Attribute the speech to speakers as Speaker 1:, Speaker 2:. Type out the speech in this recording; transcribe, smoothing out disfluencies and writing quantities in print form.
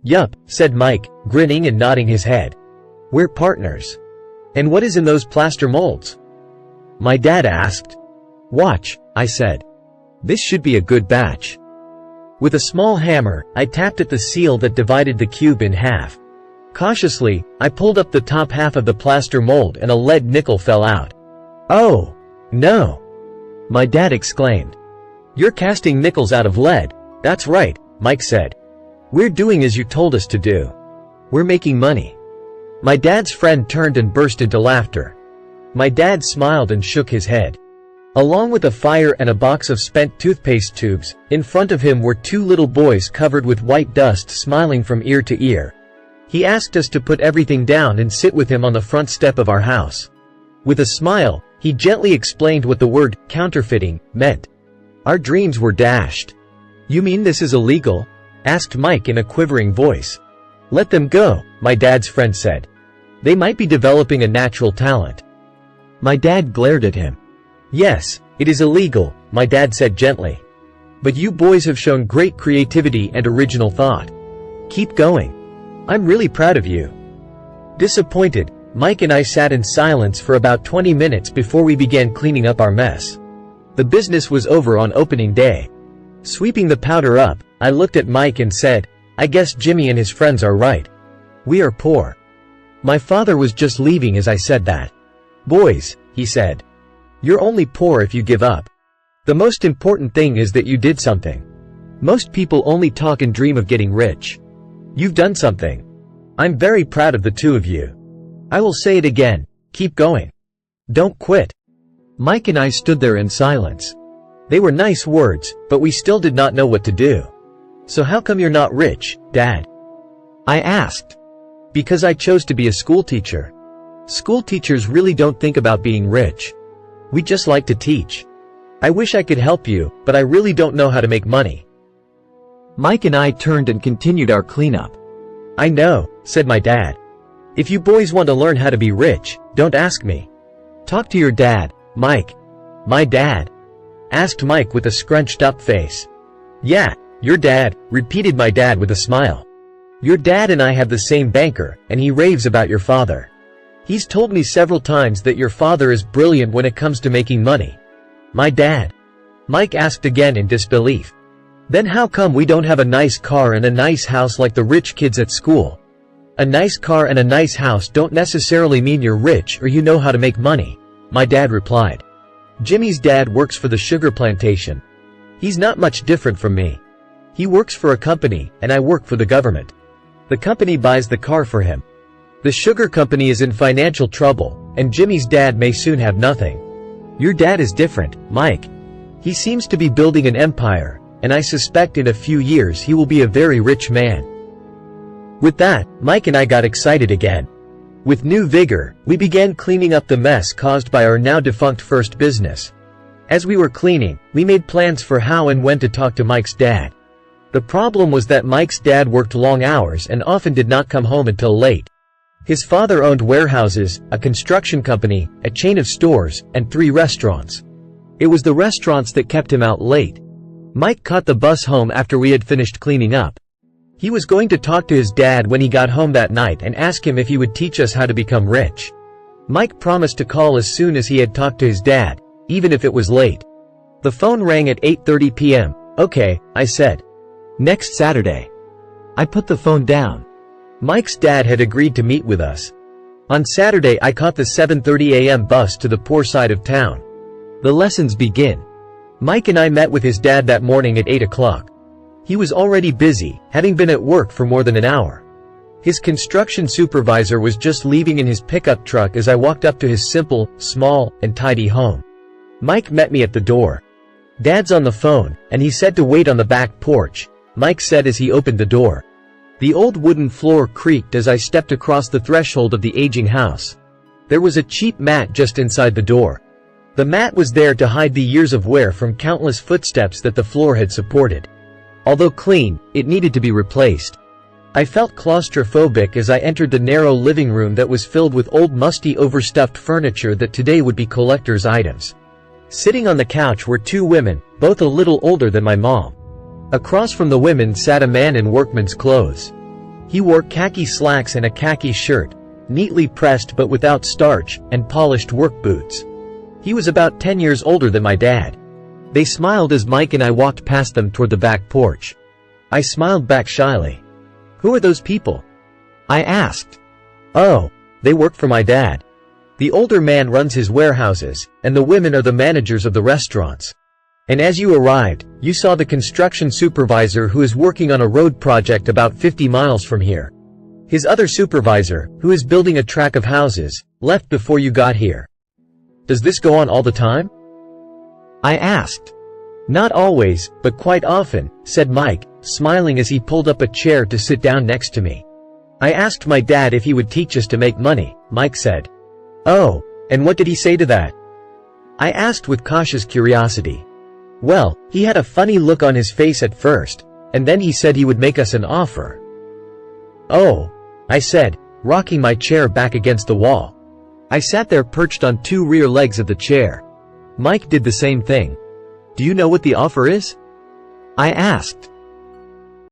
Speaker 1: "Yup," said Mike, grinning and nodding his head. "We're partners." "And what is in those plaster molds?" my dad asked. "Watch," I said. "This should be a good batch." With a small hammer, I tapped at the seal that divided the cube in half. Cautiously, I pulled up the top half of the plaster mold and a lead nickel fell out. "Oh, no!" my dad exclaimed. "You're casting nickels out of lead." "That's right," Mike said. "We're doing as you told us to do. We're making money." My dad's friend turned and burst into laughter. My dad smiled and shook his head. Along with a fire and a box of spent toothpaste tubes, in front of him were two little boys covered with white dust smiling from ear to ear. He asked us to put everything down and sit with him on the front step of our house. With a smile, he gently explained what the word counterfeiting meant. Our dreams were dashed. "You mean this is illegal?" asked Mike in a quivering voice. "Let them go," my dad's friend said. "They might be developing a natural talent." My dad glared at him. "Yes, it is illegal," my dad said gently. "But you boys have shown great creativity and original thought. Keep going. I'm really proud of you." Disappointed, Mike and I sat in silence for about 20 minutes before we began cleaning up our mess. The business was over on opening day. Sweeping the powder up, I looked at Mike and said, "I guess Jimmy and his friends are right. We are poor." My father was just leaving as I said that. "Boys," he said, "you're only poor if you give up. The most important thing is that you did something. Most people only talk and dream of getting rich. You've done something. I'm very proud of the two of you. I will say it again, keep going. Don't quit." Mike and I stood there in silence. They were nice words, but we still did not know what to do. "So how come you're not rich, Dad?" I asked. "Because I chose to be a school teacher. School teachers really don't think about being rich. We just like to teach. I wish I could help you, but I really don't know how to make money." Mike and I turned and continued our cleanup. "I know," said my dad. "If you boys want to learn how to be rich, don't ask me. Talk to your dad, Mike." "My dad?" asked Mike with a scrunched up face. "Yeah, your dad," repeated my dad with a smile. "Your dad and I have the same banker, and he raves about your father. He's told me several times that your father is brilliant when it comes to making money." "My dad?" Mike asked again in disbelief. "Then how come we don't have a nice car and a nice house like the rich kids at school?" "A nice car and a nice house don't necessarily mean you're rich or you know how to make money," my dad replied. "Jimmy's dad works for the sugar plantation. He's not much different from me. He works for a company, and I work for the government. The company buys the car for him. The sugar company is in financial trouble, and Jimmy's dad may soon have nothing. Your dad is different, Mike. He seems to be building an empire, and I suspect in a few years he will be a very rich man." With that, Mike and I got excited again. With new vigor, we began cleaning up the mess caused by our now defunct first business. As we were cleaning, we made plans for how and when to talk to Mike's dad. The problem was that Mike's dad worked long hours and often did not come home until late. His father owned warehouses, a construction company, a chain of stores, and 3 restaurants. It was the restaurants that kept him out late. Mike caught the bus home after we had finished cleaning up. He was going to talk to his dad when he got home that night and ask him if he would teach us how to become rich. Mike promised to call as soon as he had talked to his dad, even if it was late. The phone rang at 8:30 p.m. "Okay," I said. "Next Saturday." I put the phone down. Mike's dad had agreed to meet with us. On Saturday I caught the 7:30 a.m. bus to the poor side of town. The lessons begin. Mike and I met with his dad that morning at 8 o'clock. He was already busy, having been at work for more than an hour. His construction supervisor was just leaving in his pickup truck as I walked up to his simple, small, and tidy home. Mike met me at the door. "Dad's on the phone, and he said to wait on the back porch," Mike said as he opened the door. The old wooden floor creaked as I stepped across the threshold of the aging house. There was a cheap mat just inside the door. The mat was there to hide the years of wear from countless footsteps that the floor had supported. Although clean, it needed to be replaced. I felt claustrophobic as I entered the narrow living room that was filled with old musty overstuffed furniture that today would be collector's items. Sitting on the couch were 2 women, both a little older than my mom. Across from the women sat a man in workman's clothes. He wore khaki slacks and a khaki shirt, neatly pressed but without starch, and polished work boots. He was about 10 years older than my dad. They smiled as Mike and I walked past them toward the back porch. I smiled back shyly. "Who are those people?" I asked. "Oh, they work for my dad. The older man runs his warehouses, and the women are the managers of the restaurants. And as you arrived, you saw the construction supervisor who is working on a road project about 50 miles from here. His other supervisor, who is building a track of houses, left before you got here. Does this go on all the time?" I asked. "Not always, but quite often," said Mike, smiling as he pulled up a chair to sit down next to me. "I asked my dad if he would teach us to make money," Mike said. "Oh, and what did he say to that?" I asked with cautious curiosity. "Well, he had a funny look on his face at first, and then he said he would make us an offer." "Oh," I said, rocking my chair back against the wall. I sat there perched on 2 rear legs of the chair. Mike did the same thing. "Do you know what the offer is?" I asked.